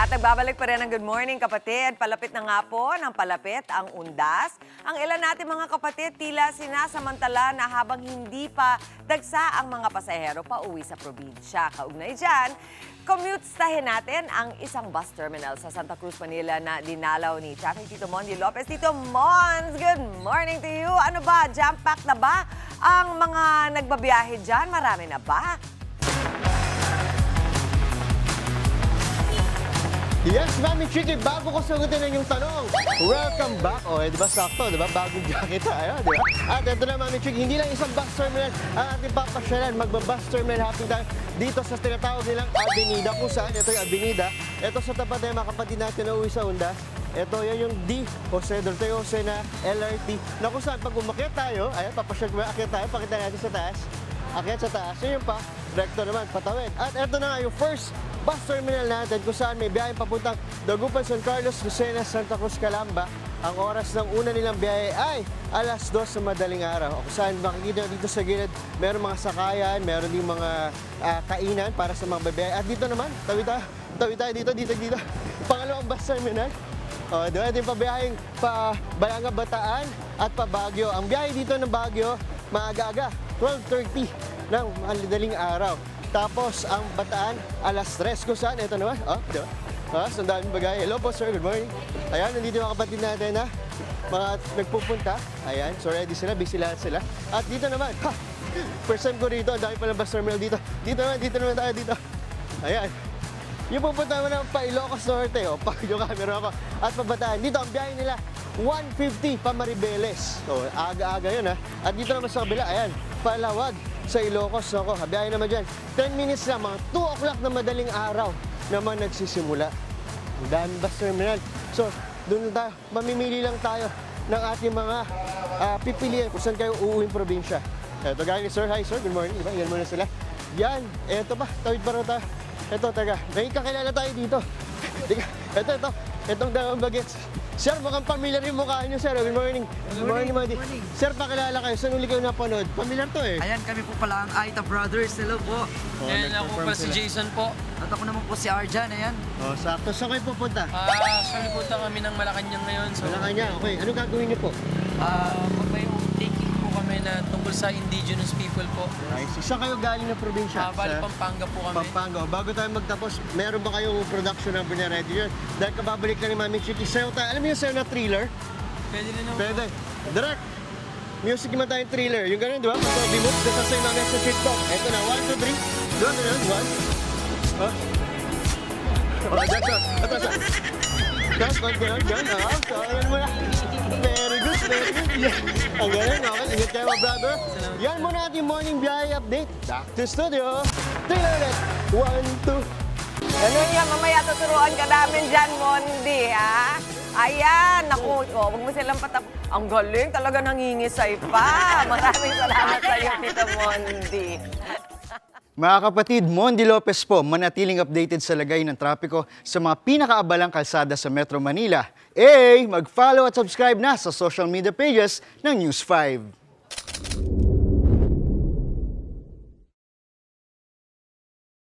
At nagbabalik pa rin ang Good Morning Kapatid. Palapit na nga po ng palapit ang undas. Ang ilan natin mga kapatid tila sinasamantala na habang hindi pa dagsa ang mga pasahero pa uwi sa probinsya. Kaugnay dyan, commute-stahin natin ang isang bus terminal sa Santa Cruz, Manila na dinalaw ni Traffic Tito Mondy Lopez. Tito Mons, good morning to you. Ano ba, jam-packed na ba ang mga nagbabiyahe dyan? Marami na ba? Yes, Mami Chiki, bago ko sagutin ang yung tanong, welcome back. O, di ba sakto, di ba? Bagong jacket tayo, di ba? At ito na, Mami Chiki, hindi lang isang bus terminal ang ating papasyalan. Magba-bus terminal hopping tayo dito sa tinatawag nilang Avenida. Kung saan, ito yung Avenida. Ito sa tapat na mga kapatid natin na uwi sa Undas. Ito, yan yung D. Jose Dorte Jose na LRT. Na kung saan, pag umakyat tayo, ayan, papasyal ko akyat tayo, pakita natin sa taas. Akyat sa taas. Yun pa, recto naman, patawid. At ito na nga yung first bus terminal natin kung saan may biyaheng papuntang Dagupan, San Carlos, Lucena, Santa Cruz, Calamba. Ang oras ng una nilang biyahe ay alas 2 sa madaling araw. Kung saan makikita dito sa gilid, meron mga sakayan, meron din mga kainan para sa mga babiyahe. At dito naman, tawid tayo dito. Pangalawang bus terminal. Doon natin pabiyaheng pa Balanga, Bataan at pa Baguio. Ang biyahe dito ng Baguio, maaga-aga, 12:30 ng madaling araw. Tapos, ang Bataan, alas 3. Kung saan, ito naman. Diba? So, ang daming bagay. Hello po, sir. Good morning. Ayan, nandito mga kapatid natin na mga nagpupunta. Ayan, so ready sila, busy lahat sila. At dito naman, first time ko rito, ang dami pala bus terminal dito. Dito naman tayo dito. Ayan. Yung pupunta naman ng pa Ilocos Norte, pag yung camera ako, at pa Bataan. Dito, ang biyahe nila, 150 pa Maribeles. So, aga-aga yun, ha. At dito naman sa kabila, ayan, Palawag sa Ilocos. Ako, biyahe naman dyan. 10 minutes lang, mga 2 o'clock na madaling araw naman nagsisimula. Ang daming bus terminal. So, doon tayo, mamimili lang tayo ng ating mga pipilian kung saan kayo uuwing probinsya. Ito, guys, sir. Hi, sir. Good morning. Diba? Yan muna sila. Yan. Ito pa. Tawid pa rin tayo. Ito, taga. May kakilala tayo dito. Ito. Itong dalawang bagets. Sir, mukhang familiar yung mukha niyo, sir. Good morning. Good morning, Madi. Sir, pakilala kayo. Saan uli kayo napanood? Familiar to eh. Ayan, kami po pala ang Aita Brothers. Hello po. And ako po si Jason po. At ako naman po si Arjan. Ayan. Sakto. Saan kayo pupunta? Actually punta kami ng Malacanang ngayon. So, Malacanang, okay. Ano gagawin niyo po? may taking po kami na tungkol sa indigenous people po. Nice. Saan kayo galing na probinsya? Bali, Pampanga po kami. Pampanga. Bago tayo magtapos, meron ba kayong production na binaredy yun? Dahil kababalik lang ni Mami Chiki, sayo tayo. Alam mo yung sayo na thriller? Pwede rin naman. Pwede. Direct. Music naman tayong thriller. Yung ganun, di ba? Pag sabi mo, sasayo namin sa TikTok. Ito na, 1, 2, 3. Doon na yun, 1. Ito. Tapos, ganun. So, ano mo na? Very good. Ang ganun, okay. Ingat kayo, mga brother. Yan muna ating morning biyahe update. Back to studio. Thriller ulit. 1, 2. Ano yan, mamaya tuturuan ka namin dyan, Mondy, ha? Ayan, naku, huwag mo silang patap... Ang galing, talaga nangingisay pa. Maraming salamat sa iyo, Tito Mondy. Mga kapatid, Mondy Lopez po, manatiling updated sa lagay ng trapiko sa mga pinakaabalang kalsada sa Metro Manila. Mag-follow at subscribe na sa social media pages ng News 5.